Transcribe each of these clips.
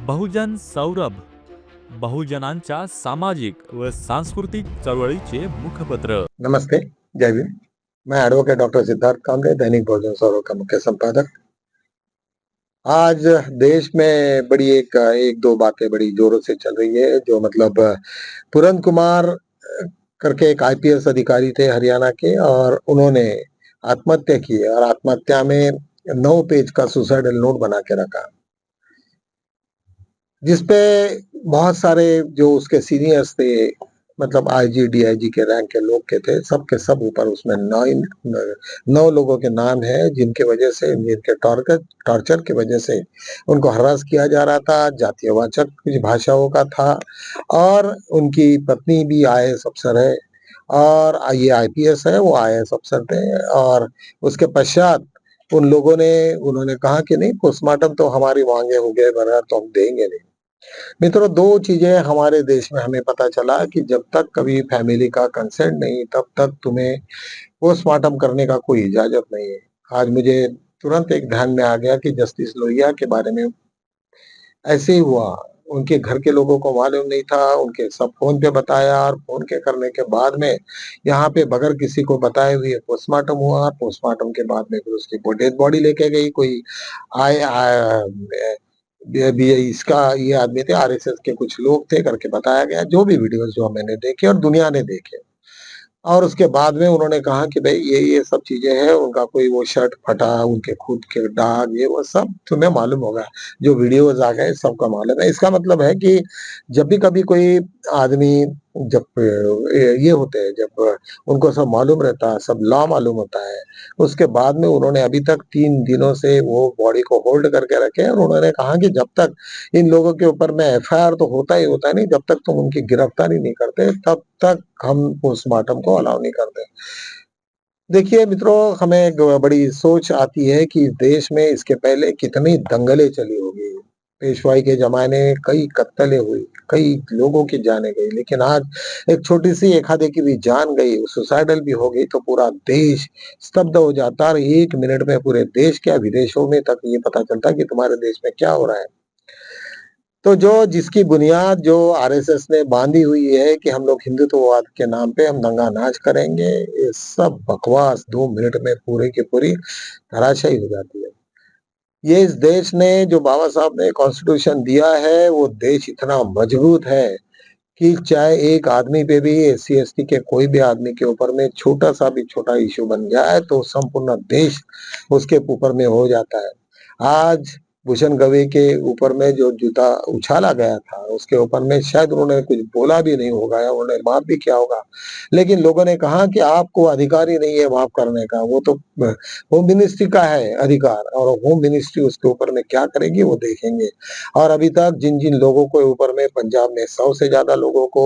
बहुजन सौरभ, बहुजनांच्या सामाजिक व सांस्कृतिक चळवळीचे मुखपत्र। नमस्ते, जय भीम। मैं एडवोकेट डॉक्टर सिद्धार्थ कामरे, दैनिक बहुजन सौरभ का मुख्य संपादक। आज देश में बड़ी एक दो बातें बड़ी जोरों से चल रही है, जो मतलब पुरंत कुमार करके एक आईपीएस अधिकारी थे हरियाणा के, और उन्होंने आत्महत्या की और आत्महत्या में 9 पेज का सुसाइडल नोट बना के रखा, जिसपे बहुत सारे जो उसके सीनियर्स थे, मतलब आईजी, डीआईजी के रैंक के लोग के थे, सब के सब ऊपर उसमें 9 लोगों के नाम है, जिनके वजह से, जिनके टॉर्चर की वजह से उनको हरास किया जा रहा था। जातीयवाचक कुछ भाषाओं का था, और उनकी पत्नी भी आईएएस अफसर है, और ये आईपीएस है, वो आईएएस अफसर थे। और उसके पश्चात उन लोगों ने उन्होंने कहा कि नहीं, पोस्टमार्टम तो हमारी मांगे हो गए बगैर तो हम देंगे नहीं। मित्रों, 2 चीज़ें हमारे देश में हमें पता चला कि जब तक कभी फैमिली का कंसेंट नहीं, तब तक तुम्हें पोस्टमार्टम करने का कोई इजाज़त नहीं है। आज मुझे तुरंत एक ध्यान में आ गया कि जस्टिस लोहिया के बारे में ऐसे ही हुआ। उनके घर के लोगों को मालूम नहीं था, उनके सब फ़ोन पे बताया, और फ़ोन के करने के बाद में यहाँ पे बगैर किसी को बताए हुए पोस्टमार्टम हुआ। पोस्टमार्टम के बाद में फिर उसकी डेड बॉडी लेके गई कोई आए ये इसका ये आदमी थे, आरएसएस के कुछ लोग थे करके बताया गया, जो भी वीडियोज़ जो मैंने देखे और दुनिया ने देखे। और उसके बाद में उन्होंने कहा कि भई ये सब चीज़ें हैं, उनका कोई वो शर्ट फटा, उनके खुद के दाग, ये वो सब तुम्हें मालूम होगा। जो वीडियोज़ आ गए सबका मालूम है। इसका मतलब है कि जब भी कभी कोई आदमी, जब ये होते हैं, जब उनको सब मालूम रहता है, सब लॉ मालूम होता है, उसके बाद में उन्होंने अभी तक 3 दिनों से वो बॉडी को होल्ड करके रखे हैं, और उन्होंने कहा कि जब तक इन लोगों के ऊपर में एफआईआर तो होता ही होता है नहीं, जब तक तुम उनकी गिरफ्तारी नहीं करते, तब तक हम पोस्टमार्टम को अलाउ नहीं करते। देखिए मित्रों, हमें एक बड़ी सोच आती है कि देश में इसके पहले कितनी दंगलें चली होंगी। पेशवाई के ज़माने में कई कत्तलें हुई, कई लोगों की जानें गई, लेकिन आज एक छोटी-सी एक आधे की भी जान गई, सुसाइडल भी हो गई, तो पूरा देश स्तब्ध हो जाता है, और 1 मिनट में पूरे देश क्या, विदेशों में तक ये पता चलता है कि तुम्हारे देश में क्या हो रहा है। तो जो जिसकी बुनियाद जो आरएसएस ने बाँधी हुई है कि हम लोग हिंदुत्ववाद के नाम पे हम दंगा-नाच करेंगे, ये सब बकवास 2 मिनट में पूरी की पूरी धराशायी हो जाती है। ये इस देश ने, जो बाबा साहब ने कॉन्स्टिट्यूशन दिया है, वो देश इतना मजबूत है कि चाहे एक आदमी पे भी, एससी-एसटी के कोई भी आदमी के ऊपर में छोटा-सा भी छोटा इश्यू बन जाए, तो संपूर्ण देश उसके ऊपर में हो जाता है। आज भूषण गवई के ऊपर में जो जूता उछाला गया था, उसके ऊपर में शायद उन्होंने कुछ बोला भी नहीं होगा, या उन्होंने माफ़ भी किया होगा। लेकिन लोगों ने कहा कि आपको अधिकार ही नहीं है माफ़ करने का, वो तो होम मिनिस्ट्री का है अधिकार, और होम मिनिस्ट्री उसके ऊपर में क्या करेगी वो देखेंगे। और अभी तक जिन-जिन लोगों के ऊपर में, पंजाब में 100 से ज़्यादा लोगों को,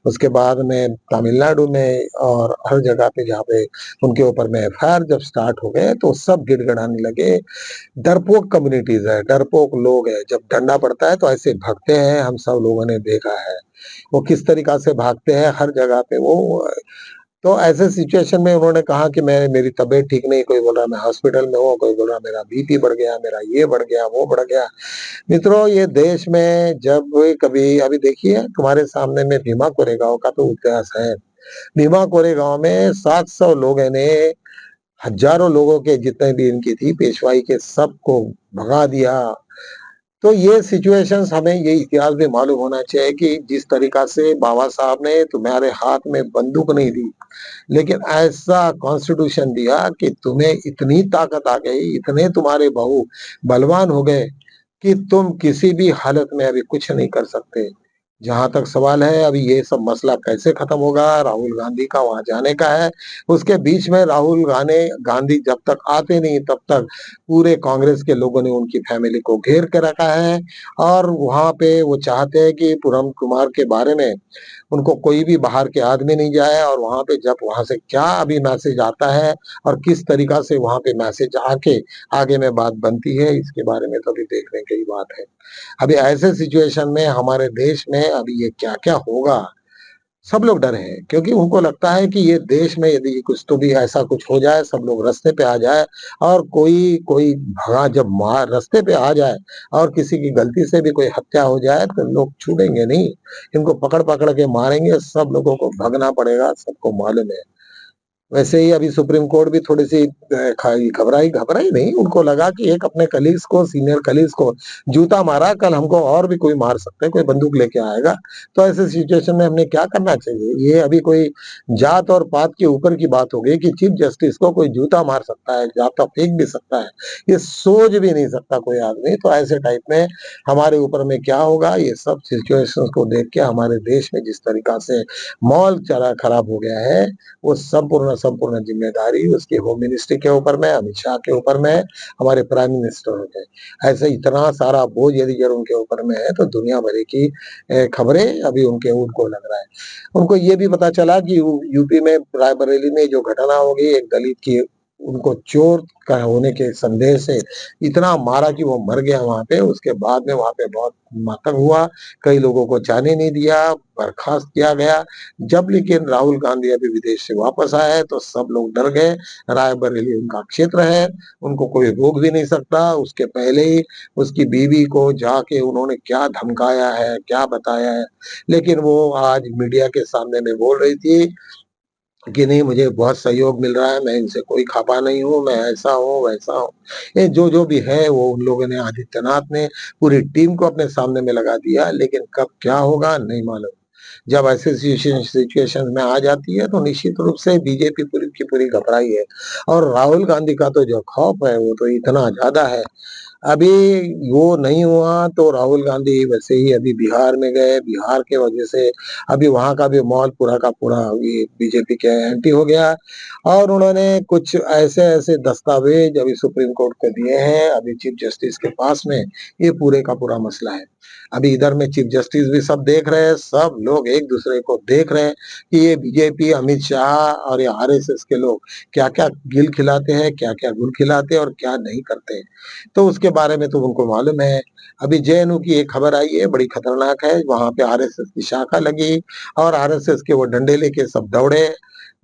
उसके बाद में तमिलनाडु में, और हर जगह पे जहाँ पे उनके ऊपर में एफआईआर जब स्टार्ट हो गए, तो सब गिड़गिड़ाने लगे। डरपोक कम्युनिटीज़ है, डरपोक लोग हैं, जब डंडा पड़ता है तो ऐसे भागते हैं, हम सब लोगों ने देखा है। वो किस तरीक़ा से भागते हैं हर जगह पे वो। तो ऐसे सिचुएशन में उन्होंने कहा कि मेरी तबीयत ठीक नहीं, कोई बोल रहा है मैं हॉस्पिटल में हूँ, कोई बोल रहा है मेरा बीपी बढ़ गया, मेरा ये बढ़ गया, वो बढ़ गया। मित्रों, ये देश में जब कभी, अभी देखिए तुम्हारे सामने में भीमा कोरेगाँव का तो इतिहास है। भीमा कोरेगाँव में 700 लोगों ने हज़ारों लोगों के जितने भी इनकी थी पेशवाई के, सबको भगा दिया। तो ये सिचुएशंस, हमें ये इतिहास भी मालूम होना चाहिए कि जिस तरीक़ा से बाबा साहब ने तुम्हारे हाथ में बंदूक नहीं दी, लेकिन ऐसा कॉन्स्टिट्यूशन दिया कि तुम्हें इतनी ताकत आ गई, इतने तुम्हारे बहू बलवान हो गए कि तुम किसी भी हालत में अभी कुछ नहीं कर सकते। जहाँ तक सवाल है अभी ये सब मसला कैसे खत्म होगा, राहुल गांधी का वहाँ जाने का है। उसके बीच में राहुल गांधी जब तक आते नहीं, तब तक पूरे कांग्रेस के लोगों ने उनकी फैमिली को घेर के रखा है, और वहाँ पे वो चाहते हैं कि पूरन कुमार के बारे में उनको कोई भी बाहर के आदमी नहीं जाए, और वहाँ पे जब वहाँ से क्या अभी मैसेज आता है, और किस तरीक़ा से वहाँ पे मैसेज आके आगे में बात बनती है, इसके बारे में तो अभी देखने की ही बात है। अभी ऐसे सिचुएशन में हमारे देश में अभी ये क्या-क्या होगा, सब लोग डरे हैं क्योंकि उनको लगता है कि ये देश में यदि कुछ तो भी ऐसा कुछ हो जाए, सब लोग रास्ते पे आ जाए और कोई कोई भगा जब मार रास्ते पे आ जाए और किसी की गलती से भी कोई हत्या हो जाए तो लोग छूटेंगे नहीं। इनको पकड़-पकड़ के मारेंगे, सब लोगों को भगना पड़ेगा, सबको मालूम है। वैसे ही अभी सुप्रीम कोर्ट भी थोड़ी-सी खाई घबराई घबराई नहीं, उनको लगा कि एक अपने कलीग्स को, सीनियर कलीग्स को जूता मारा, कल हमको और भी कोई मार सकता है, कोई बंदूक लेके आएगा। तो ऐसे सिचुएशन में हमने क्या करना चाहिए? ये अभी कोई जात और पात के ऊपर की बात हो गई कि चीफ जस्टिस को कोई जूता मार सकता है, जाता फेंक भी सकता है। ये सोच भी नहीं सकता कोई आदमी। तो ऐसे टाइप में हमारे ऊपर में क्या होगा, ये सब सिचुएशंस को देख के हमारे देश में जिस तरीका से माहौल चला खराब हो गया है, वो संपूर्ण ज़िम्मेदारी उसके होम मिनिस्ट्री के ऊपर में, अमित शाह के ऊपर में है, हमारे प्राइम मिनिस्टर हो गए। ऐसे इतना सारा बोझ यदि अगर उनके ऊपर में है, तो दुनिया भर की खबरें अभी उनको लग रहा है। उनको ये भी पता चला कि यूपी में रायबरेली में जो घटना हो गई, एक दलित की उनको चोर का होने के संदेह से इतना मारा कि वो मर गया वहाँ पे, उसके बाद में वहाँ पे बहुत मातम हुआ, कई लोगों को जाने नहीं दिया, बर्खास्त किया गया। जब लेकिन राहुल गांधी अभी विदेश से वापस आए तो सब लोग डर गए। रायबरेली उनका क्षेत्र है, उनको कोई रोक भी नहीं सकता। उसके पहले ही उसकी बीवी को जाके उन्होंने क्या धमकाया है, क्या बताया है। लेकिन वो आज मीडिया के सामने में बोल रही थी कि नहीं मुझे बहुत सहयोग मिल रहा है, मैं इनसे कोई खफा नहीं हूँ, मैं ऐसा हूँ, वैसा हूँ। ये जो भी है वो उन लोगों ने आदित्यनाथ ने पूरी टीम को अपने सामने में लगा दिया, लेकिन कब क्या होगा नहीं मालूम। जब ऐसे सिचुएशन में आ जाती है तो निश्चित रूप से बीजेपी पूरी की पूरी घबराई है और राहुल गांधी का तो जो खौफ है वो तो इतना ज्यादा है। अभी वो नहीं हुआ तो राहुल गांधी वैसे ही अभी बिहार में गए, बिहार के वजह से अभी वहाँ का भी माहौल पूरा का पूरा ये बीजेपी के एंटी हो गया और उन्होंने कुछ ऐसे-ऐसे दस्तावेज अभी सुप्रीम कोर्ट को दिए हैं, अभी चीफ जस्टिस के पास में, ये पूरे का पूरा मसला है। अभी इधर में चीफ जस्टिस भी सब देख रहे हैं, सब लोग एक-दूसरे को देख रहे हैं कि ये बीजेपी, अमित शाह और ये आरएसएस के लोग क्या-क्या गिल खिलाते हैं, क्या-क्या गुल खिलाते हैं और क्या नहीं करते हैं। तो उसके बारे में तो उनको मालूम है। अभी जेएनयू की एक खबर आई है, बड़ी खतरनाक है, वहाँ पे आरएसएस की शाखा लगी और आरएसएस के वो डंडे लेके सब दौड़े।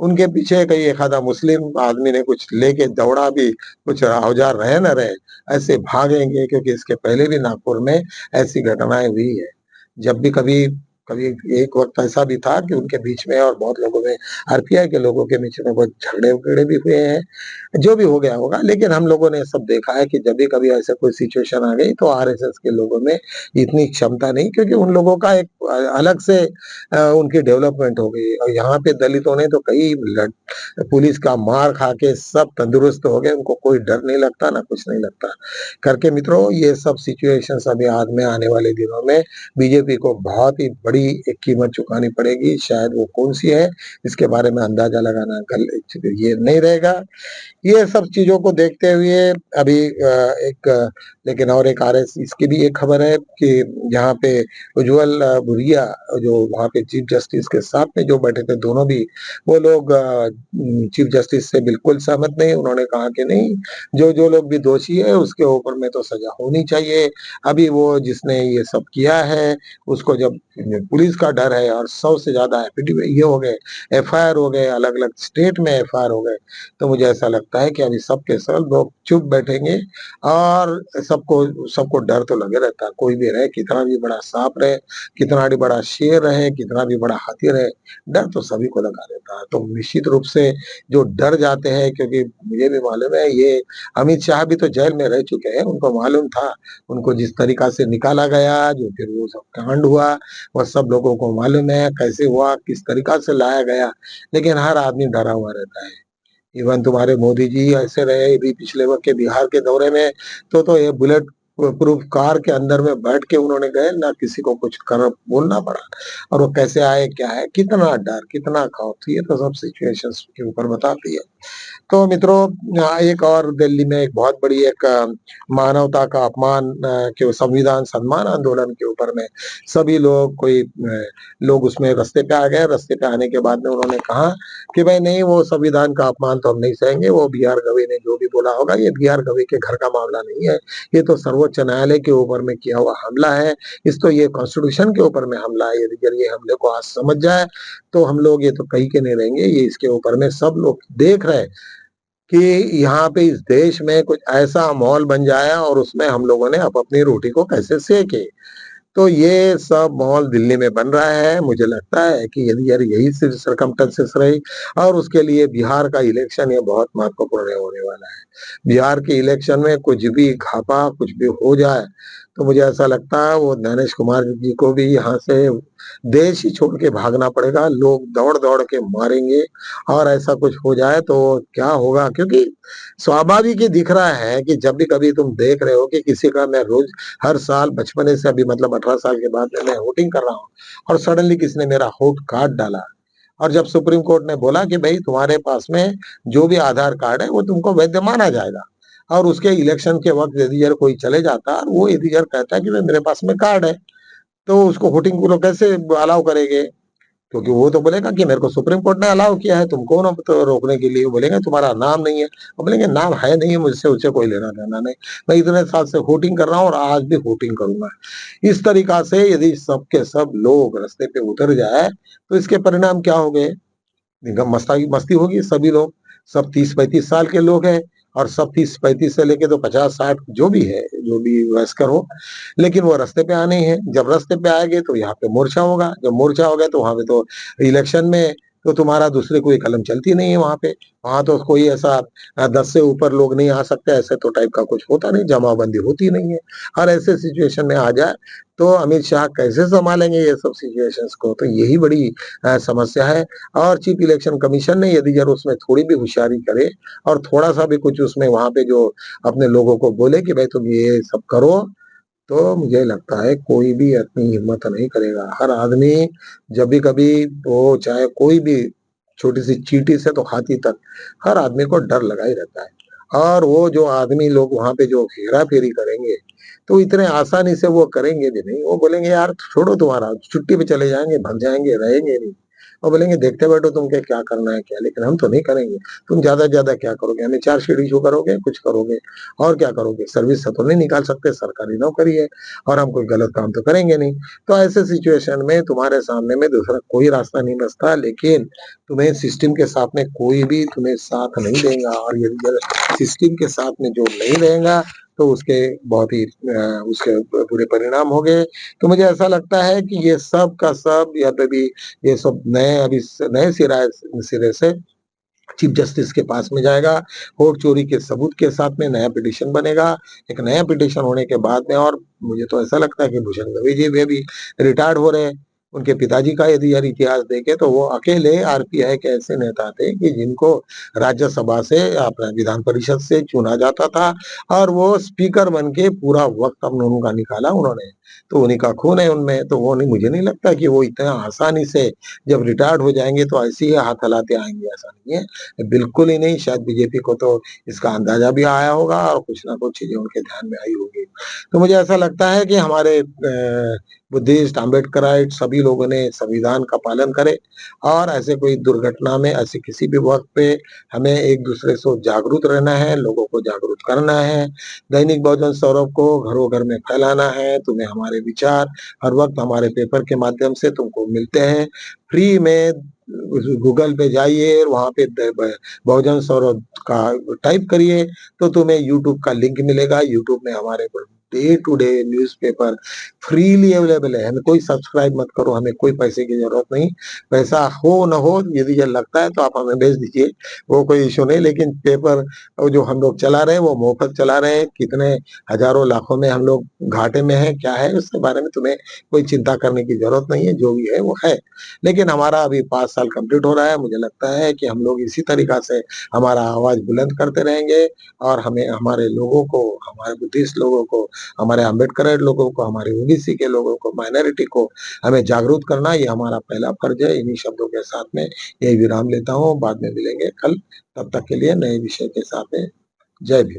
उनके पीछे कहीं एक आधा मुस्लिम आदमी ने कुछ लेके दौड़ा भी, कुछ औजार रहे ना रहे, ऐसे भागेंगे क्योंकि इसके पहले भी नागपुर में ऐसी घटनाएँ हुई है। जब भी कभी कभी एक वक़्त ऐसा भी था कि उनके बीच में और बहुत लोगों में आरपीआई के लोगों के बीच में बहुत झगड़े-वगड़े भी हुए हैं। जो भी हो गया होगा, लेकिन हम लोगों ने सब देखा है कि जब भी कभी ऐसा कोई सिचुएशन आ गई तो आरएसएस के लोगों में इतनी क्षमता नहीं क्योंकि उन लोगों का एक अलग से उनकी डेवलपमेंट हो गई और यहाँ पे दलितों ने तो कई लड़ पुलिस का मार खा के सब तंदुरुस्त हो गए, उनको कोई डर नहीं लगता, ना कुछ नहीं लगता। करके मित्रों ये सब सिचुएशंस अभी आज में आने वाले दिनों में बीजेपी को बहुत ही बड़ी एक कीमत चुकानी पड़ेगी, शायद वो कौन-सी है, इसके बारे में अंदाजा लगाना गल ये नहीं रहेगा। ये सब चीज़ों को देखते हुए अभी लेकिन और एक आरएस इसकी भी एक खबर है कि जहाँ पे उज्ज्वल भुरिया जो वहाँ पे चीफ जस्टिस के साथ में जो बैठे थे दोनों भी, वो लोग चीफ जस्टिस से बिल्कुल सहमत नहीं। उन्होंने कहा कि नहीं, जो लोग भी दोषी है उसके ऊपर में तो सज़ा होनी चाहिए। अभी वो जिसने ये सब किया है, उसको जब पुलिस का डर है और 100 से ज़्यादा ये हो गए, एफआईआर हो गए, अलग-अलग स्टेट में एफआईआर हो गए। तो मुझे ऐसा लगता है कि अभी सब के सब लोग चुप बैठेंगे और सबको सबको डर तो लगे रहता है। कोई भी रहे, कितना भी बड़ा साँप रहे, कितना भी बड़ा शेर रहे, कितना भी बड़ा हाथी रहे, डर तो सभी को लगा रहता है। तो निश्चित रूप से जो डर जाते हैं क्योंकि मुझे भी मालूम है ये अमित शाह भी तो जेल में रह चुके हैं, उनको मालूम था, उनको जिस तरीका से निकाला गया, जो फिर वो सब कांड हुआ, वो सब लोगों को मालूम है कैसे हुआ, किस तरीका से लाया गया, लेकिन हर आदमी डरा हुआ रहता है। इवन तुम्हारे मोदी जी ऐसे रहे अभी पिछले वक़्त के बिहार के दौरे में, तो ये बुलेट प्रूफ कार के अंदर में बैठ के उन्होंने गए, ना किसी को कुछ कर बोलना पड़ा और वो कैसे आए, क्या है, कितना डर, कितना खौफ, तो ये तो सब सिचुएशंस के ऊपर बताती है। तो मित्रों एक और दिल्ली में एक बहुत बड़ी एक मानवता का अपमान के संविधान सम्मान आंदोलन के ऊपर में सभी लोग लोग उसमें रास्ते पे आ गए। रास्ते पे आने के बाद में उन्होंने कहा कि भाई नहीं वो संविधान का अपमान तो हम नहीं सहेंगे, वो बी आर गवई ने जो भी बोला होगा ये बी आर गवई के घर का मामला नहीं है, ये तो सर्वोच्च सर्वोच्च न्यायालय के ऊपर में किया हुआ हमला है, इस तो ये कॉन्स्टिट्यूशन के ऊपर में हमला है। यदि अगर ये हमले को आज समझ जाए, तो हम लोग ये तो कहीं के नहीं रहेंगे। ये इसके ऊपर में सब लोग देख रहे हैं कि यहाँ पे इस देश में कुछ ऐसा माहौल बन जाए और उसमें हम लोगों ने अपनी रोटी को कैसे सेके। तो ये सब माहौल दिल्ली में बन रहा है। मुझे लगता है कि यदि यार यही सिर्फ सर्कमस्टेंसेस रही और उसके लिए बिहार का इलेक्शन ये बहुत महत्वपूर्ण होने वाला है। बिहार के इलेक्शन में कुछ भी घापा, कुछ भी हो जाए, तो मुझे ऐसा लगता है वो नीतीश कुमार जी को भी यहाँ से देश ही छोड़ के भागना पड़ेगा। लोग दौड़-दौड़ के मारेंगे और ऐसा कुछ हो जाए तो क्या होगा? क्योंकि स्वाभाविक ही दिख रहा है कि जब भी कभी तुम देख रहे हो कि किसी का मैं रोज़ हर साल बचपने से अभी मतलब 18 साल के बाद में मैं वोटिंग कर रहा हूँ और सडनली किसी ने मेरा वोट काट डाला। और जब सुप्रीम कोर्ट ने बोला कि भई तुम्हारे पास में जो भी आधार कार्ड है वो तुमको वैध माना जाएगा। और उसके इलेक्शन के वक़्त यदि अगर कोई चले जाता और वो यदि अगर कहता है कि भई मेरे पास में कार्ड है, तो उसको वोटिंग को लोग कैसे अलाउ करेंगे? क्योंकि वो तो बोलेगा कि मेरे को सुप्रीम कोर्ट ने अलाउ किया है, तुम कौन हो तो रोकने के लिए? वो बोलेंगे तुम्हारा नाम नहीं है। वो बोलेंगे नाम है नहीं है मुझसे उससे कोई लेना-देना नहीं। मैं इतने साल से वोटिंग कर रहा हूँ और आज भी वोटिंग करूँगा। इस तरीक़ा से यदि सब के सब लोग रास्ते पे उतर जाए, तो इसके परिणाम क्या होंगे? एकदम मस्ती होगी सभी लोग, सब 30-35 साल के लोग हैं और सब 30-35 से लेके तो 50-60 जो भी है, जो भी वयस्कर हो, लेकिन वो रास्ते पे आने ही हैं। जब रास्ते पे आएँगे तो यहाँ पे मोर्चा होगा, जब मोर्चा होगा तो वहाँ पे तो इलेक्शन में तो तुम्हारा दूसरे कोई कलम चलती नहीं है वहाँ पे। वहाँ तो कोई ऐसा 10 से ऊपर लोग नहीं आ सकते, ऐसे तो टाइप का कुछ होता नहीं, जमाबंदी होती नहीं है। और ऐसे सिचुएशन में आ जाए, तो अमित शाह कैसे सँभालेंगे ये सब सिचुएशंस को? तो यही बड़ी समस्या है। और चीफ इलेक्शन कमीशन ने यदि अगर उसमें थोड़ी भी होशियारी करे और थोड़ा-सा भी कुछ उसमें वहाँ पे जो अपने लोगों को बोले कि भाई तुम ये सब करो, तो मुझे लगता है कोई भी इतनी हिम्मत नहीं करेगा। हर आदमी जब भी कभी वो चाहे कोई भी छोटी-सी चींटी से तो हाथी तक, हर आदमी को डर लगा ही रहता है। और वो जो आदमी लोग वहाँ पे जो हेरा-फेरी करेंगे, तो इतने आसानी से वो करेंगे भी नहीं। वो बोलेंगे यार छोड़ो तुम्हारा, छुट्टी पे चले जाएँगे, भग जाएँगे, रहेंगे नहीं। और बोलेंगे देखते बैठो तुम क्या करना है क्या, लेकिन हम तो नहीं करेंगे। तुम ज़्यादा से ज़्यादा क्या करोगे? हमें चार्जशीट इश्यू करोगे, कुछ करोगे और क्या करोगे? सर्विस से तो नहीं निकाल सकते, सरकारी नौकरी है और हम कोई गलत काम तो करेंगे नहीं। तो ऐसे सिचुएशन में तुम्हारे सामने में दूसरा कोई रास्ता नहीं बचता, लेकिन तुम्हें सिस्टम के साथ में कोई भी तुम्हें साथ नहीं देगा और यदि अगर सिस्टम के साथ में जो नहीं रहेगा, तो उसके बहुत ही उसके बुरे परिणाम होंगे। तो मुझे ऐसा लगता है कि ये सब का सब या तो भी ये सब नए सिरे से चीफ जस्टिस के पास में जाएगा, वोट चोरी के सबूत के साथ में नया पिटीशन बनेगा। एक नया पिटीशन होने के बाद में और मुझे तो ऐसा लगता है कि भूषण गवई जी वे भी रिटायर्ड हो रहे हैं। उनके पिताजी का यदि यार इतिहास देखें तो वो अकेले आरपीआई के ऐसे नेता थे कि जिनको राज्यसभा से अपना विधान परिषद से चुना जाता था और वो स्पीकर बन के पूरा वक़्त अपना उनका निकाला उन्होंने। तो उन्हीं का खून है उनमें, तो वो नहीं मुझे नहीं लगता कि वो इतना आसानी से जब रिटायर्ड हो जाएँगे तो ऐसे ही हाथ हिलाते आएँगे, ऐसा नहीं है। बिल्कुल ही नहीं, शायद बीजेपी को तो इसका अंदाज़ा भी आया होगा और कुछ ना कुछ चीज़ें उनके ध्यान में आई होगी। तो मुझे ऐसा लगता है कि हमारे बुद्धिस्ट, अम्बेडकराइट सभी लोगों ने संविधान का पालन करें और ऐसे कोई दुर्घटना में ऐसे किसी भी वक़्त पे हमें एक-दूसरे से जागरूक रहना है, लोगों को जागरूक करना है। दैनिक बहुजन सौरभ को घरों-घर में फैलाना है, तुम्हें हमारे विचार हर वक़्त हमारे पेपर के माध्यम से तुमको मिलते हैं। फ्री में उस गूगल पे जाइए और वहाँ पे द ब बहुजन सौरभ का टाइप करिए, तो तुम्हें यूट्यूब का लिंक मिलेगा। यूट्यूब में हमारे day to day newspaper freely available है। हमें कोई सब्सक्राइब मत करो, हमें कोई पैसे की ज़रूरत नहीं। पैसा हो ना हो यदि ये लगता है तो आप हमें भेज दीजिए, वो कोई इश्यू नहीं। लेकिन पेपर जो हम लोग चला रहे हैं वो मुफ़्त चला रहे हैं। कितने हज़ारों लाखों में हम लोग घाटे में हैं, क्या है उसके बारे में तुम्हें कोई चिंता करने की ज़रूरत नहीं है, जो भी है वो है। लेकिन हमारा अभी 5 साल कंप्लीट हो रहा है, मुझे लगता है कि हम लोग इसी तरीक़ा से हमारा आवाज़ बुलंद करते रहेंगे और हमें हमारे लोगों को, हमारे बुद्धिस्ट लोगों को, हमारे अम्बेडकराइट लोगों को, हमारे ओबीसी के लोगों को, माइनॉरिटी को हमें जागरूक करना ये हमारा पहला फर्ज़ है। इन्हीं शब्दों के साथ में यही विराम लेता हूँ, बाद में मिलेंगे कल, तब तक के लिए नए विषय के साथ में। जय भीम।